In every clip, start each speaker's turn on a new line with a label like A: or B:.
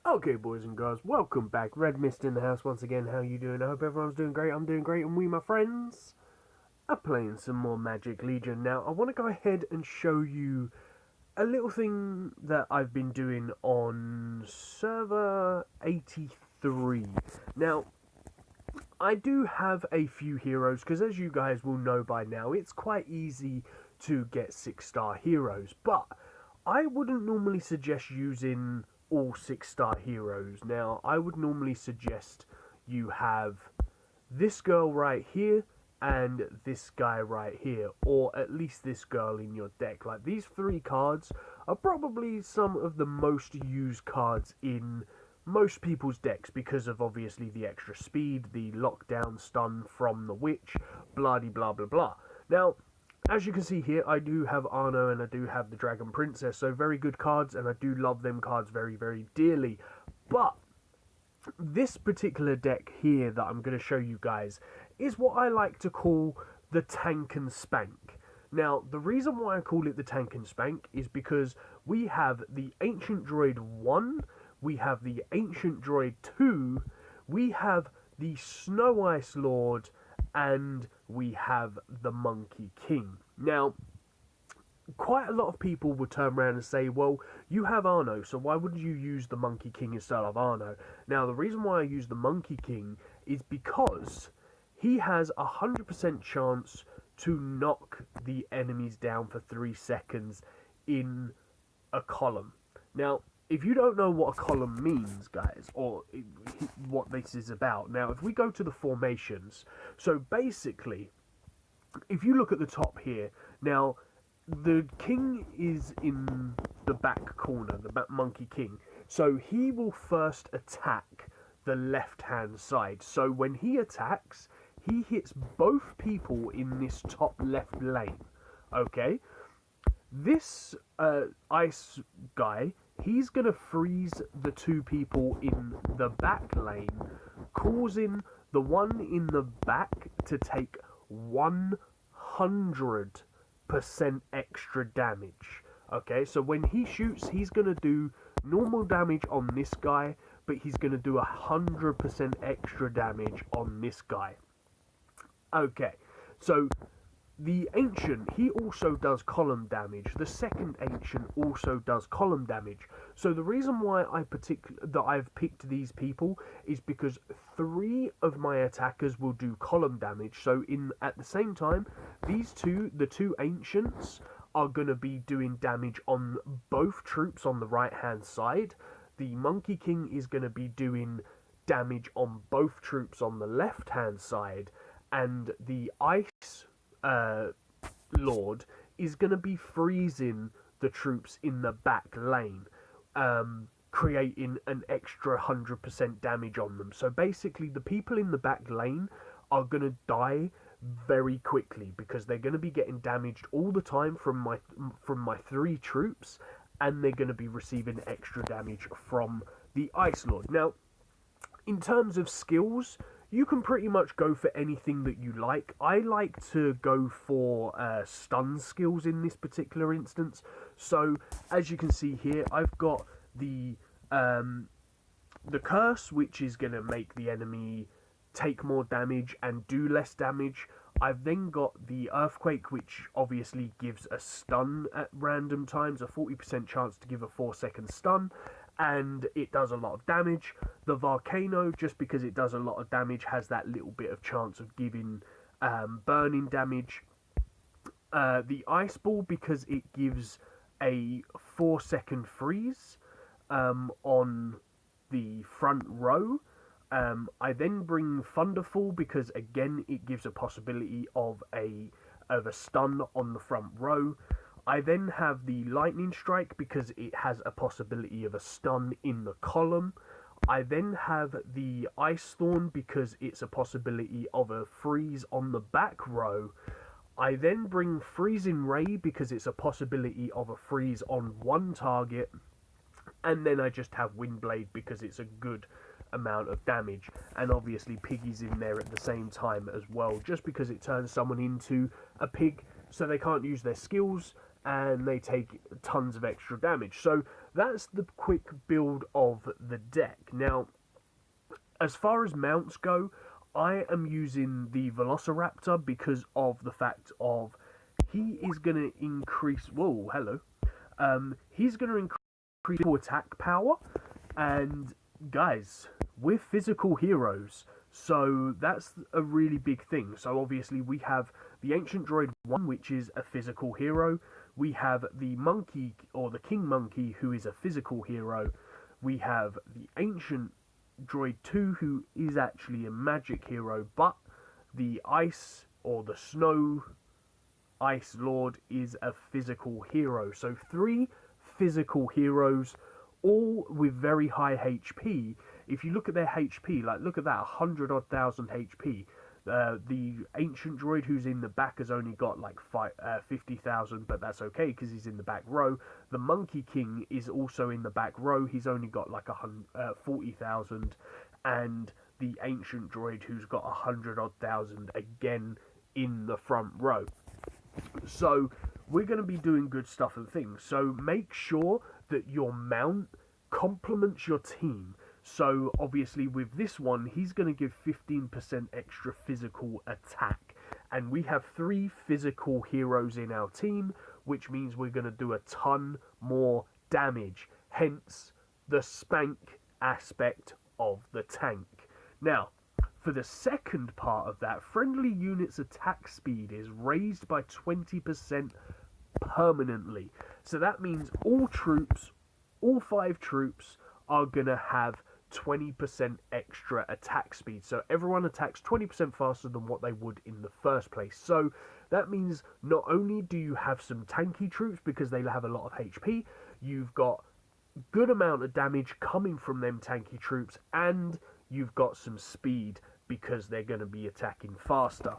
A: Okay, boys and girls, welcome back. Redmissed in the house once again. How you doing? I hope everyone's doing great. I'm doing great, and we, my friends, are playing some more Magic Legion. Now, I want to go ahead and show you a little thing that I've been doing on server 83. Now, I do have a few heroes, because as you guys will know by now, it's quite easy to get 6-star heroes, but I wouldn't normally suggest using all 6-star heroes. Now, I would normally suggest you have this girl right here and this guy right here, or at least this girl in your deck. Like, these three cards are probably some of the most used cards in most people's decks because of obviously the extra speed, the lockdown stun from the witch, blah blah blah blah. Now, as you can see here, I do have Arno and I do have the Dragon Princess, so very good cards, and I do love them cards very, very dearly. But this particular deck here that I'm going to show you guys is what I like to call the Tank and Spank. Now, the reason why I call it the Tank and Spank is because we have the Ancient Droid 1, we have the Ancient Droid 2, we have the Snow Ice Lord, and we have the Monkey King. Now, quite a lot of people would turn around and say, well, you have Arno, so why wouldn't you use the Monkey King instead of Arno? Now, the reason why I use the Monkey King is because he has a 100% chance to knock the enemies down for 3 seconds in a column. Now, if you don't know what a column means, guys, or what this is about, now, if we go to the formations, so basically, if you look at the top here, now, the king is in the back corner, the Monkey King, so he will first attack the left-hand side. So when he attacks, he hits both people in this top left lane, okay? This ice guy, he's going to freeze the two people in the back lane, causing the one in the back to take 100% extra damage. Okay, so when he shoots, he's going to do normal damage on this guy, but he's going to do 100% extra damage on this guy. Okay, so the Ancient, he also does column damage. The second Ancient also does column damage. So the reason why I've picked these people is because 3 of my attackers will do column damage. So at the same time, the two Ancients are going to be doing damage on both troops on the right hand side. The Monkey King is going to be doing damage on both troops on the left hand side, and the Ice Lord is going to be freezing the troops in the back lane, creating an extra 100% damage on them. So basically, the people in the back lane are going to die very quickly because they're going to be getting damaged all the time from my 3 troops, and they're going to be receiving extra damage from the Ice Lord. Now, in terms of skills, you can pretty much go for anything that you like. I like to go for stun skills in this particular instance. So, as you can see here, I've got the curse, which is going to make the enemy take more damage and do less damage. I've then got the Earthquake, which obviously gives a stun at random times, a 40% chance to give a 4-second stun, and it does a lot of damage. The Volcano, just because it does a lot of damage, has that little bit of chance of giving burning damage. The Ice Ball, because it gives a 4-second freeze on the front row. I then bring Thunderfall because again it gives a possibility of a stun on the front row. I then have the Lightning Strike because it has a possibility of a stun in the column. I then have the Ice Thorn because it's a possibility of a freeze on the back row. I then bring Freezing Ray because it's a possibility of a freeze on one target. And then I just have Windblade because it's a good amount of damage, and obviously Piggy's in there at the same time as well, just because it turns someone into a pig so they can't use their skills and they take tons of extra damage. So that's the quick build of the deck. Now, as far as mounts go, I am using the Velociraptor because of the fact of he is going to increase. Whoa, hello. He's going to increase attack power, and guys, we're physical heroes, so that's a really big thing. So obviously we have the Ancient Droid 1, which is a physical hero. We have the Monkey, or the King Monkey, who is a physical hero. We have the Ancient Droid 2, who is actually a magic hero, but the Ice, or the Snow Ice Lord, is a physical hero. So 3 physical heroes, all with very high HP. If you look at their HP, like look at that, 100 odd thousand HP. The Ancient Droid who's in the back has only got like 50,000, but that's okay because he's in the back row. The Monkey King is also in the back row. He's only got like 40,000, and the Ancient Droid who's got 100 odd thousand again in the front row. So we're going to be doing good stuff and things. So make sure that your mount complements your team. So obviously with this one, he's going to give 15% extra physical attack. And we have 3 physical heroes in our team, which means we're going to do a ton more damage. Hence the spank aspect of the tank. Now, for the second part of that, friendly units' attack speed is raised by 20% permanently. So that means all troops, all 5 troops, are going to have 20% extra attack speed. So everyone attacks 20% faster than what they would in the first place. So that means not only do you have some tanky troops because they have a lot of HP, you've got good amount of damage coming from them tanky troops, and you've got some speed because they're going to be attacking faster.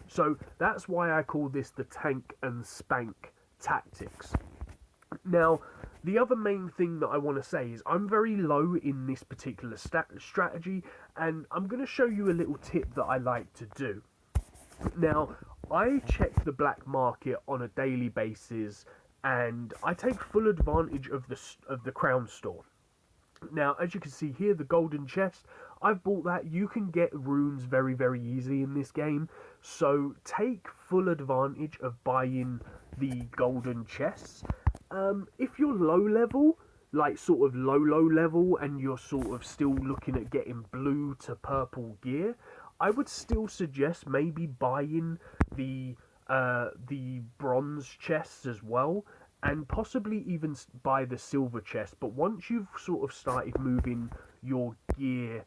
A: So that's why I call this the tank and spank tactics. Now, the other main thing that I want to say is I'm very low in this particular strategy, and I'm going to show you a little tip that I like to do. Now, I check the black market on a daily basis, and I take full advantage of the Crown Store. Now, as you can see here, the golden chest, I've bought that. You can get runes very, very easy in this game, so take full advantage of buying the golden chests. If you're low level, like sort of low level, and you're sort of still looking at getting blue to purple gear, I would still suggest maybe buying the bronze chests as well, and possibly even buy the silver chest. But once you've sort of started moving your gear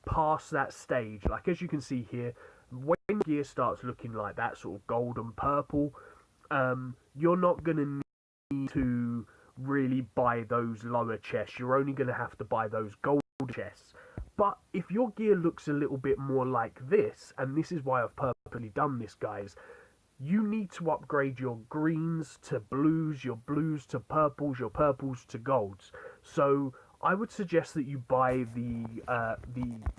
A: past that stage, like as you can see here, when gear starts looking like that sort of gold and purple, you're not going to need to really buy those lower chests. You're only going to have to buy those gold chests. But if your gear looks a little bit more like this, and this is why I've purposely done this, guys, you need to upgrade your greens to blues, your blues to purples, your purples to golds. So I would suggest that you buy the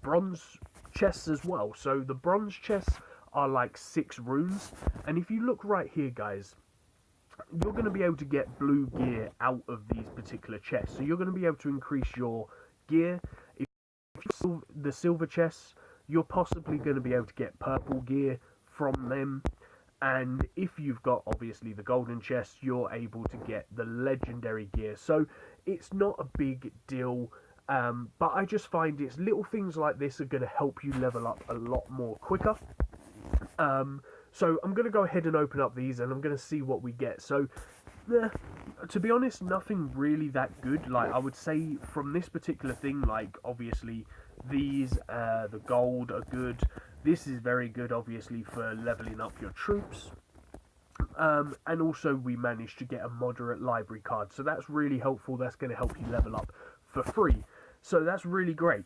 A: bronze chests as well. So the bronze chests are like 6 runes, and if you look right here, guys, you're going to be able to get blue gear out of these particular chests. So you're going to be able to increase your gear. If you the silver chests, you're possibly going to be able to get purple gear from them. And if you've got, obviously, the golden chest, you're able to get the legendary gear. So it's not a big deal, but I just find it's little things like this are going to help you level up a lot more quicker. So I'm going to go ahead and open up these, and I'm going to see what we get. So, to be honest, nothing really that good. Like, I would say from this particular thing, like, obviously, these, the gold are good. This is very good, obviously, for leveling up your troops. And also, we managed to get a moderate library card. So that's really helpful. That's going to help you level up for free. So that's really great.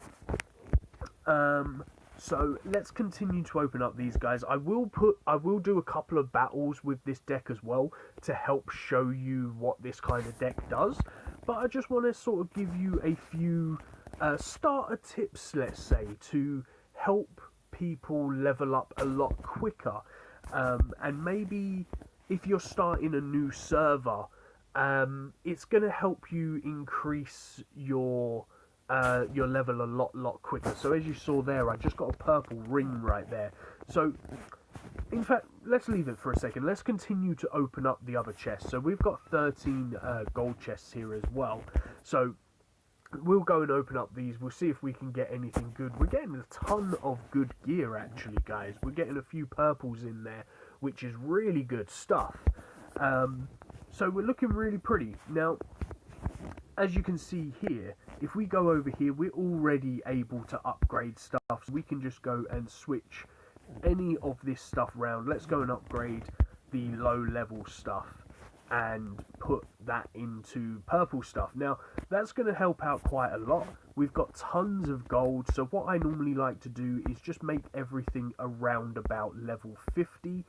A: So let's continue to open up these guys. I will do a couple of battles with this deck as well to help show you what this kind of deck does. But I just want to sort of give you a few starter tips, let's say, to help people level up a lot quicker. And maybe if you're starting a new server, it's going to help you increase your level a lot quicker. So as you saw there, I just got a purple ring right there. So in fact, let's leave it for a second. Let's continue to open up the other chests. So we've got 13 gold chests here as well. So we'll go and open up these. We'll see if we can get anything good. We're getting a ton of good gear, actually, guys. We're getting a few purples in there, which is really good stuff. So we're looking really pretty. Now, as you can see here, if we go over here, we're already able to upgrade stuff. So we can just go and switch any of this stuff around. Let's go and upgrade the low level stuff and put that into purple stuff. Now, that's going to help out quite a lot. We've got tons of gold, so what I normally like to do is just make everything around about level 50,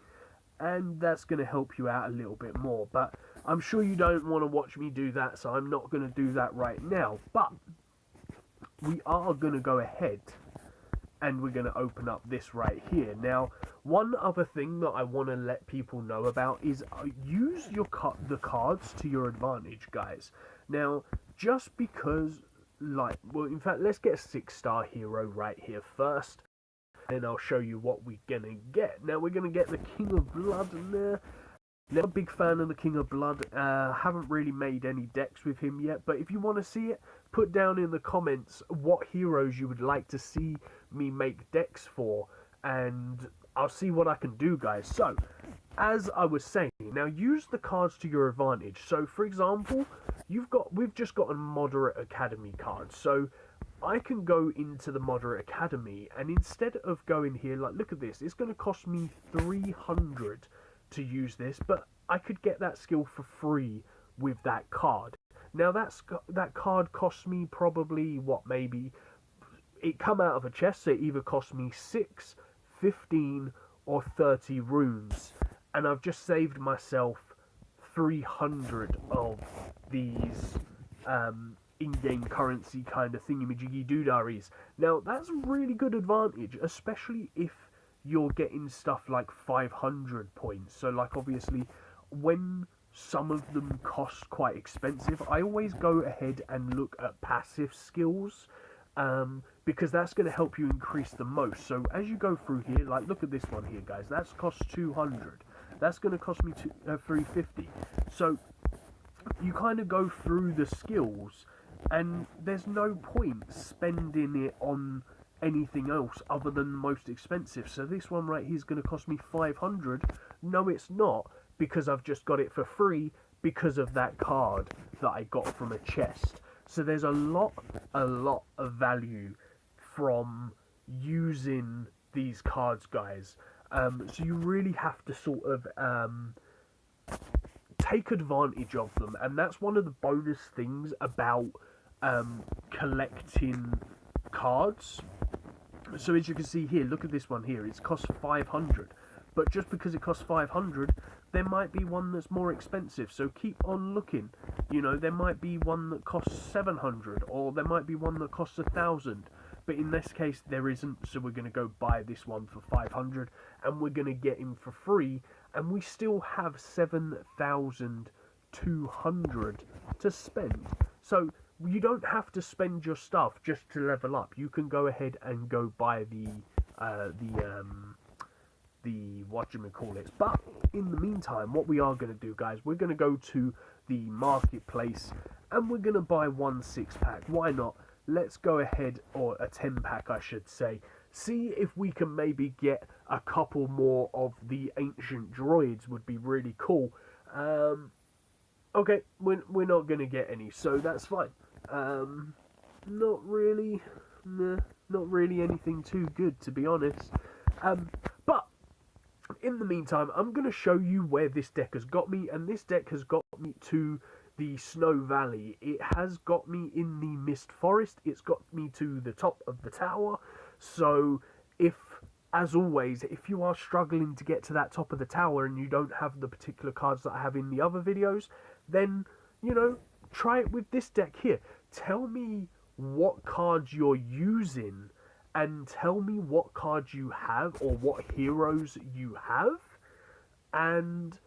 A: and that's going to help you out a little bit more. But I'm sure you don't want to watch me do that, so I'm not going to do that right now. But we are going to go ahead and we're going to open up this right here. Now, one other thing that I want to let people know about is use the cards to your advantage, guys. Now, just because, well, in fact, let's get a 6-star hero right here first, and I'll show you what we're going to get. Now, we're going to get the King of Blood in there. Now, I'm a big fan of the King of Blood. Haven't really made any decks with him yet, but if you want to see it, put down in the comments what heroes you would like to see me make decks for, and I'll see what I can do, guys. So, as I was saying, now use the cards to your advantage. So, for example, we've just got a Moderate Academy card. So, I can go into the Moderate Academy, and instead of going here, like, look at this, it's going to cost me 300 to use this, but I could get that skill for free with that card. Now that card cost me probably, maybe it come out of a chest, so it either cost me 6, 15 or 30 runes, and I've just saved myself 300 of these in-game currency kind of thingamajiggy doodaries. Now that's a really good advantage, especially if you're getting stuff like 500 points. So, like, obviously, when some of them cost quite expensive, I always go ahead and look at passive skills, because that's going to help you increase the most. So, as you go through here, like, look at this one here, guys. That's cost 200. That's going to cost me 350. So, you kind of go through the skills, and there's no point spending it on anything else other than the most expensive. So this one right here is going to cost me 500. No, it's not, because I've just got it for free because of that card that I got from a chest. So there's a lot of value from using these cards, guys. So you really have to sort of take advantage of them, and that's one of the bonus things about collecting cards. So as you can see here, look at this one here, it's cost 500, but just because it costs 500, there might be one that's more expensive, so keep on looking. You know, there might be one that costs 700, or there might be one that costs 1,000, but in this case there isn't, so we're going to go buy this one for 500, and we're going to get him for free, and we still have 7,200 to spend. So you don't have to spend your stuff just to level up. You can go ahead and go buy the whatchamacallit. But in the meantime, what we are going to do, guys, we're going to go to the marketplace and we're going to buy one 6-pack. Why not? Let's go ahead, or a 10-pack, I should say. See if we can maybe get a couple more of the ancient droids. Would be really cool. Okay, we're not going to get any, so that's fine. Not really anything too good, to be honest. But in the meantime, I'm going to show you where this deck has got me, and this deck has got me to the Snow Valley. It has got me in the Mist Forest. It's got me to the top of the tower. So as always, if you are struggling to get to that top of the tower and you don't have the particular cards that I have in the other videos, then, you know, try it with this deck here. Tell me what cards you're using and tell me what cards you have or what heroes you have, and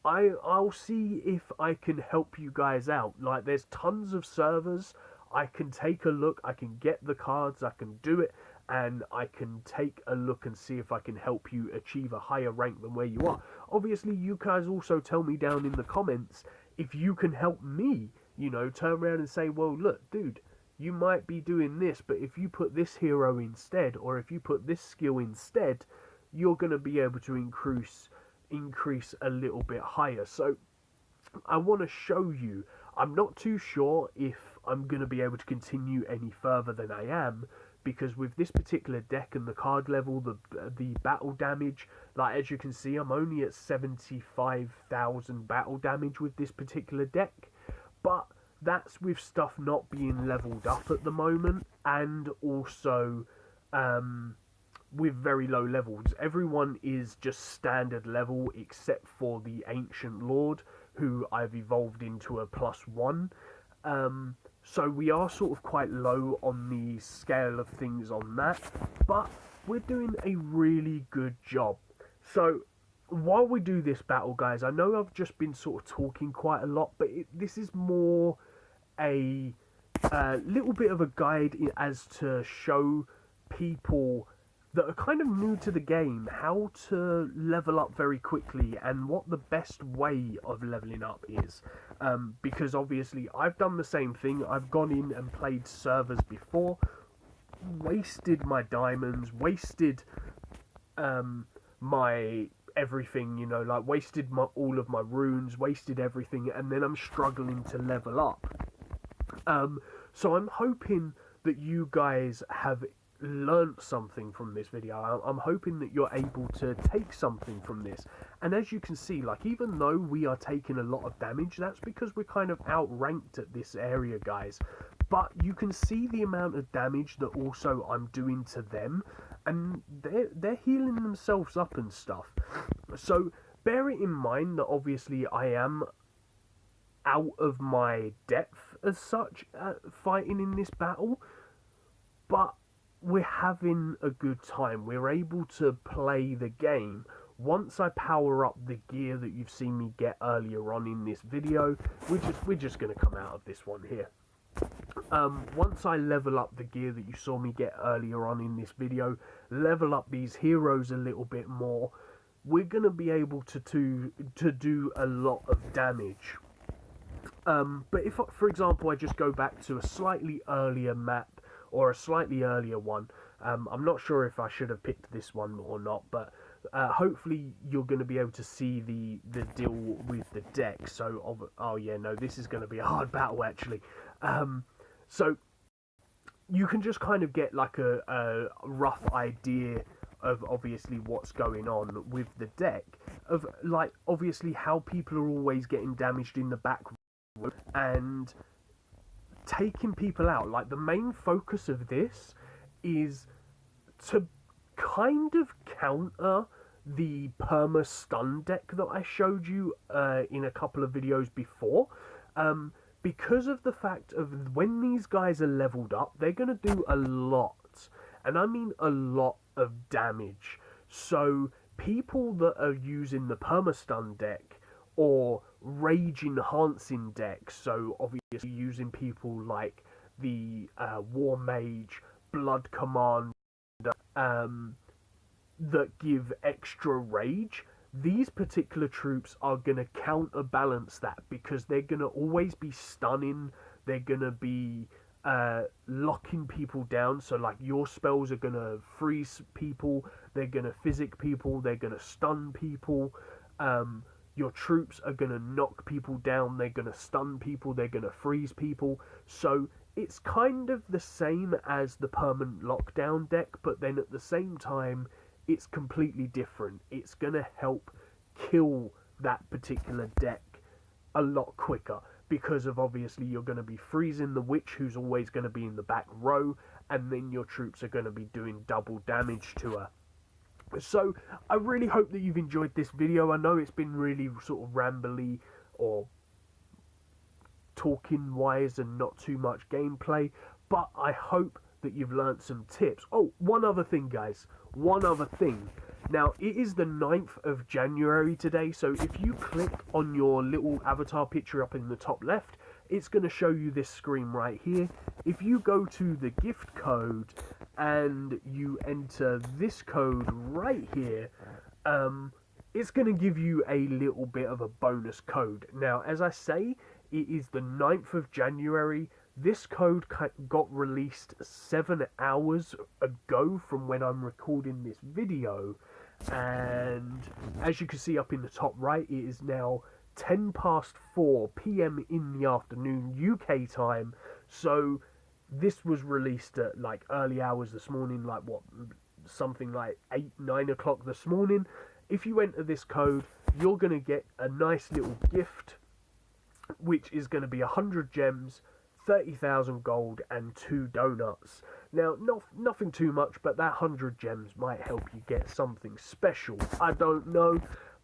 A: I'll see if I can help you guys out. Like, there's tons of servers. I can take a look. I can get the cards. I can do it, and I can take a look and see if I can help you achieve a higher rank than where you are. Obviously, you guys also tell me down in the comments if you can help me. You know, turn around and say, well, look, dude, you might be doing this, but if you put this hero instead, or if you put this skill instead, you're going to be able to increase a little bit higher. So I want to show you. I'm not too sure if I'm going to be able to continue any further than I am, because with this particular deck and the card level, the battle damage, like as you can see, I'm only at 75,000 battle damage with this particular deck, but that's with stuff not being leveled up at the moment, and also with very low levels. Everyone is just standard level except for the Ancient Lord, who I've evolved into a +1. So we are sort of quite low on the scale of things on that, but we're doing a really good job. So while we do this battle, guys, I know I've just been sort of talking quite a lot, but this is more a little bit of a guide as to show people that are kind of new to the game how to level up very quickly and what the best way of leveling up is. Because obviously I've done the same thing. I've gone in and played servers before, wasted my diamonds, wasted my everything, you know, like wasted all of my runes, wasted everything, and then I'm struggling to level up. So I'm hoping that you guys have learnt something from this video. I'm hoping that you're able to take something from this. And as you can see, like, even though we are taking a lot of damage, that's because we're kind of outranked at this area, guys. But you can see the amount of damage that also I'm doing to them, and they're healing themselves up and stuff. So bear it in mind that obviously I am out of my depth as such fighting in this battle, but we're having a good time. We're able to play the game. Once I power up the gear that you've seen me get earlier on in this video, we're just going to come out of this one here. Once I level up the gear that you saw me get earlier on in this video, level up these heroes a little bit more, we're going to be able to do a lot of damage. But if, for example, I just go back to a slightly earlier map, or a slightly earlier one, I'm not sure if I should have picked this one or not, but hopefully you're going to be able to see the deal with the deck. So, oh yeah, no, this is going to be a hard battle, actually. So you can just kind of get like a rough idea of obviously what's going on with the deck, of like obviously how people are always getting damaged in the back row and taking people out. Like, the main focus of this is to kind of counter the perma stun deck that I showed you in a couple of videos before, because of the fact of when these guys are leveled up, they're going to do a lot, and I mean a lot of damage. So people that are using the perma stun deck or rage enhancing decks, so obviously using people like the War Mage, Blood Command, that give extra rage, these particular troops are going to counterbalance that, because they're going to always be stunning, they're going to be locking people down. So like, your spells are going to freeze people, they're going to physic people, they're going to stun people. Your troops are going to knock people down, they're going to stun people, they're going to freeze people. So it's kind of the same as the permanent lockdown deck, but then at the same time, it's completely different. It's going to help kill that particular deck a lot quicker, because of obviously you're going to be freezing the witch, who's always going to be in the back row, and then your troops are going to be doing double damage to her. So I really hope that you've enjoyed this video. I know it's been really sort of rambly or talking wise and not too much gameplay, but I hope that you've learnt some tips. Oh, one other thing, guys. One other thing. Now, it is the 9th of January today, so if you click on your little avatar picture up in the top left, it's going to show you this screen right here. If you go to the gift code and you enter this code right here, it's going to give you a little bit of a bonus code. Now, as I say, it is the 9th of January. This code got released 7 hours ago from when I'm recording this video. And as you can see up in the top right, it is now 10 past 4 p.m. in the afternoon UK time. So this was released at like early hours this morning, like what, something like 8-9 o'clock this morning. If you enter this code, you're going to get a nice little gift, which is going to be 100 gems, 30,000 gold, and 2 donuts. Now, nothing too much, but that 100 gems might help you get something special. I don't know,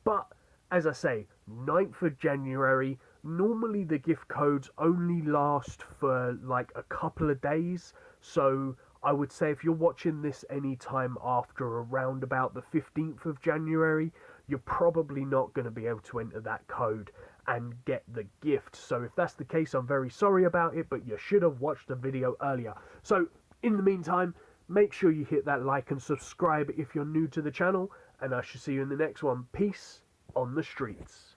A: but as I say, 9th of January, normally the gift codes only last for like a couple of days, so I would say if you're watching this any time after around about the 15th of January, you're probably not going to be able to enter that code and get the gift. So if that's the case, I'm very sorry about it, but you should have watched the video earlier. So in the meantime, make sure you hit that like and subscribe if you're new to the channel, and I shall see you in the next one. Peace on the streets.